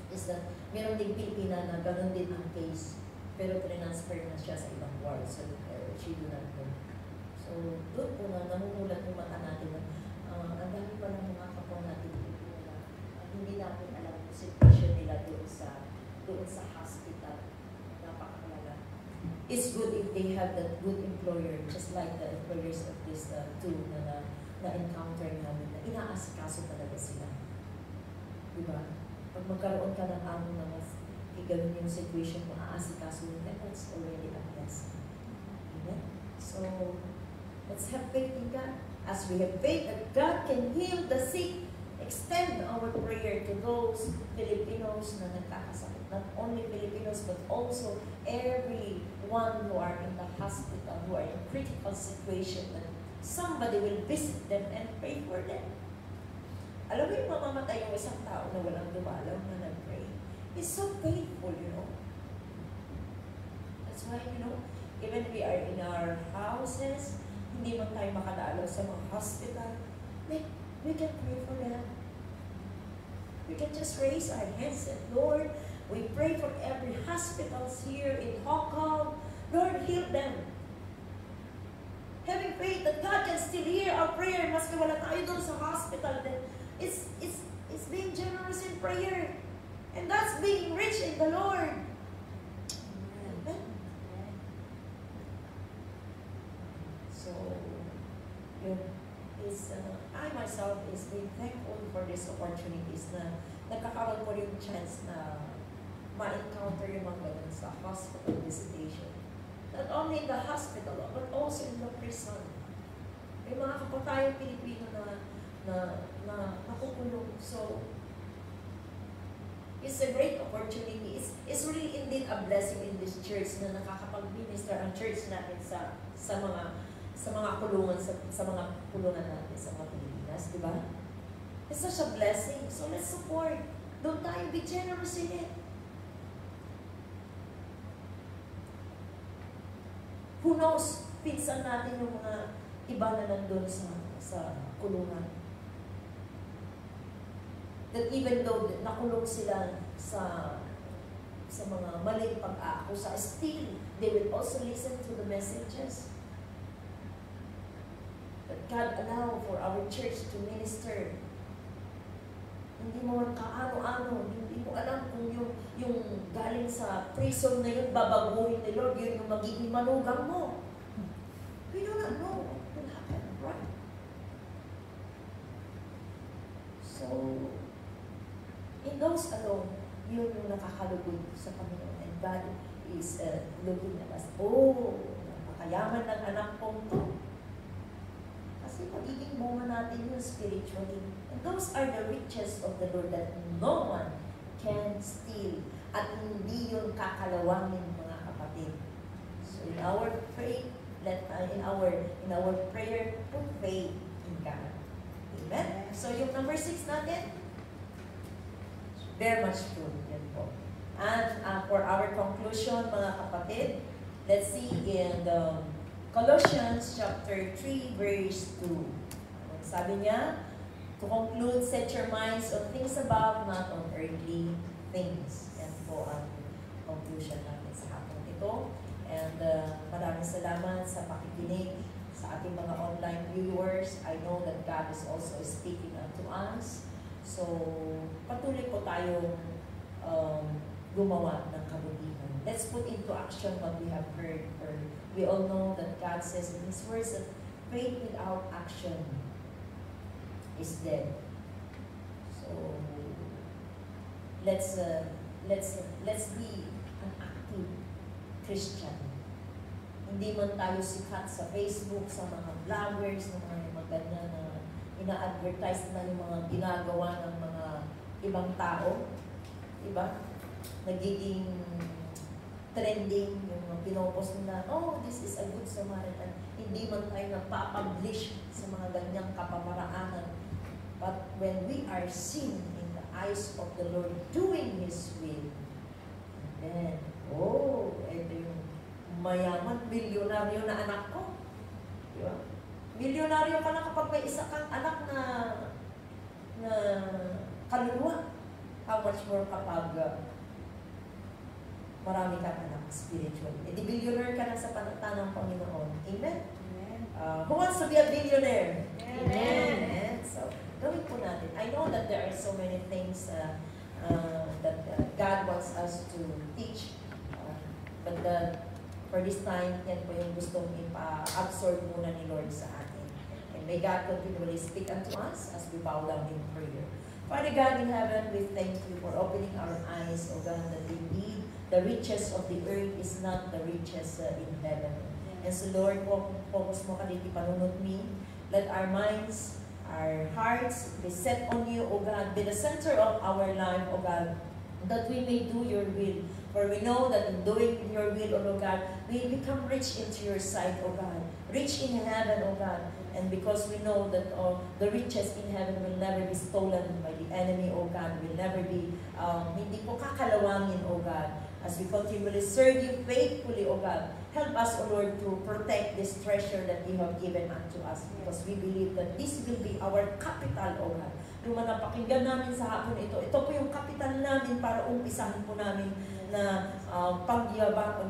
is that meron ding Pilipina na gano'n din ang case, pero transfer na siya sa ibang ward, so she do not know. So doon po na namumulat yung mata natin na ang dami pa ng mga kapwa natin Pilipina na hindi natin alam yung situation nila doon sa hospital. Napakalaga. It's good if they have that good employer, just like the employers of this two na-encounter namin, na inaasikaso talaga sila. Diba? Pag magkaroon ka ng amo na mas ganun yung situation mo, aasikaso mo, that's already a blessing. So, let's have faith in God. As we have faith that God can heal the sick, extend our prayer to those Filipinos na nagkakasakit. Not only Filipinos, but also everyone who are in the hospital, who are in critical situation, that somebody will visit them and pray for them. Alam mo yung mamamatay yung isang tao na walang dumalaw na nag-pray. It's so painful, you know. That's why, you know, even we are in our houses, hindi man tayo makadalo sa mga hospital, we can pray for them. We can just raise our hands and, Lord, we pray for every hospitals here in Hong Kong. Lord, heal them. Having faith that God can still hear our prayer, maski wala tayo doon sa hospital, then it's being generous in prayer. And that's being rich in the Lord. Amen. So, yun is, I myself is being thankful for these opportunities na nagkakaroon ko yung chance na ma-encounter yung mga ganun sa hospital visitation. Not only in the hospital, but also in the prison. May mga kapatayang Pilipino na nakukulong. So, it's a great opportunity. It's really indeed a blessing in this church na nakakapag-minister ang church natin sa mga kulungan, sa mga kulungan natin sa mga Pilipinas, di ba? It's such a blessing. So let's support. Don't tayo be generous in it. Who knows, pinsan natin yung mga iba na nandun sa kulungan. That even though nakulong sila sa mga maling pag-aakusa, still, they will also listen to the messages. That God allow for our church to minister. Hindi mo kaano-ano, hindi mo alam kung yung galing sa prison na yun, babaguhin ni Lord, yun yung magiging manugang mo. We do not know what will happen, right? So, in those alone, yun yung nakakalugod sa Panginoon. And God is looking at us, oh, napakayaman ng anak kong to. Kasi magiging bunga natin yun spiritually. And those are the riches of the Lord that no one can steal. At hindi yun kakalawangin, mga kapatid. So in our faith, in our prayer, put faith in God. Amen? So yung number 6 natin, very much true. Yan po. And for our conclusion, mga kapatid, let's see in the Colossians chapter 3, verse 2. Sabi niya, to conclude, set your minds on things above, not on earthly things. Yan po ang conclusion natin sa hapon ito. And maraming salamat sa pakikinig sa ating mga online viewers. I know that God is also speaking unto us. So, patuloy po tayong gumawa ng kabutihan. Let's put into action what we have heard. We all know that God says in His words that faith without action is dead. So, let's be an active Christian. Hindi man tayo sikat sa Facebook, sa mga vloggers, na mga ganyan na ina-advertise na yung mga ginagawa ng mga ibang tao. Diba? Nagiging trending yung mga pinopost nila, oh, this is a good Samaritan. Hindi man tayo nagpapublish sa mga ganyang kapamaraanan. But when we are seen in the eyes of the Lord doing His will, then, oh, ito yung mayaman, milyonaryo na anak ko. Diba? Milyonaryo ka na kapag may isa kang anak na kaluluwa. How much more kapag marami kang anak spiritual. E di billionaire ka na sa panata ng Panginoon. Amen? Amen. Who wants to be a billionaire? Amen. Amen. So, gawin po natin. I know that there are so many things that God wants us to teach. But for this time, yan po yung gustong ipa-absorb muna ni Lord sa atin. And may God continually speak unto us as we bow down in prayer. Father God in heaven, we thank you for opening our eyes, O God, that indeed the riches of the earth is not the riches in heaven. And so Lord, focus mo ka dito panunod me. Let our minds, our hearts be set on you, O God. Be the center of our life, O God, that we may do your will. For we know that in doing your will, O God, we become rich into your sight, O God. Rich in heaven, O God. And because we know that the riches in heaven will never be stolen by the enemy, O God, will never be, hindi po kakalawangin, O God. As we continually serve you faithfully, O God, help us, O Lord, to protect this treasure that you have given unto us. Because we believe that this will be our capital, O God. Yung mga pakinggan namin sa hapon ito po yung capital namin para umpisahan po namin na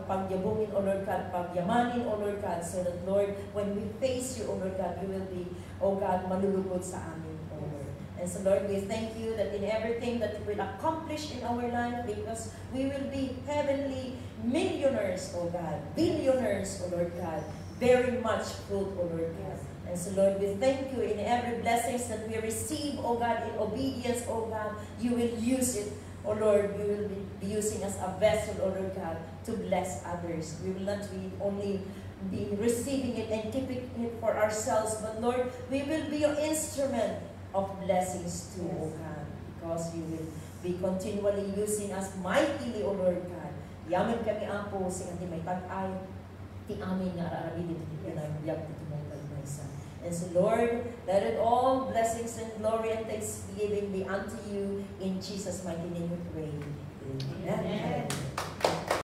pagyabungin, O Lord God, pagyamanin, O Lord God, so that, Lord, when we face you, O Lord God, you will be, O God, malulugod sa amin, O Lord. And so, Lord, we thank you that in everything that you will accomplish in our life, because we will be heavenly millionaires, O God, billionaires, O Lord God, bearing much fruit, O Lord God. And so, Lord, we thank you in every blessings that we receive, O God, in obedience, O God, you will use it. O Lord, you will be using us a vessel, O Lord God, to bless others. We will not be only be receiving it and keeping it for ourselves, but Lord, we will be your instrument of blessings too, O God, because you will be continually using us mightily, O Lord God. Yaman kami apo sing ati may tag-ay, ti amin nga ararabidin, pinagbiyak ito mong pagmaysa. And so, Lord, let it all blessings and glory and thanksgiving be unto you. In Jesus' mighty name we pray. Amen. Amen.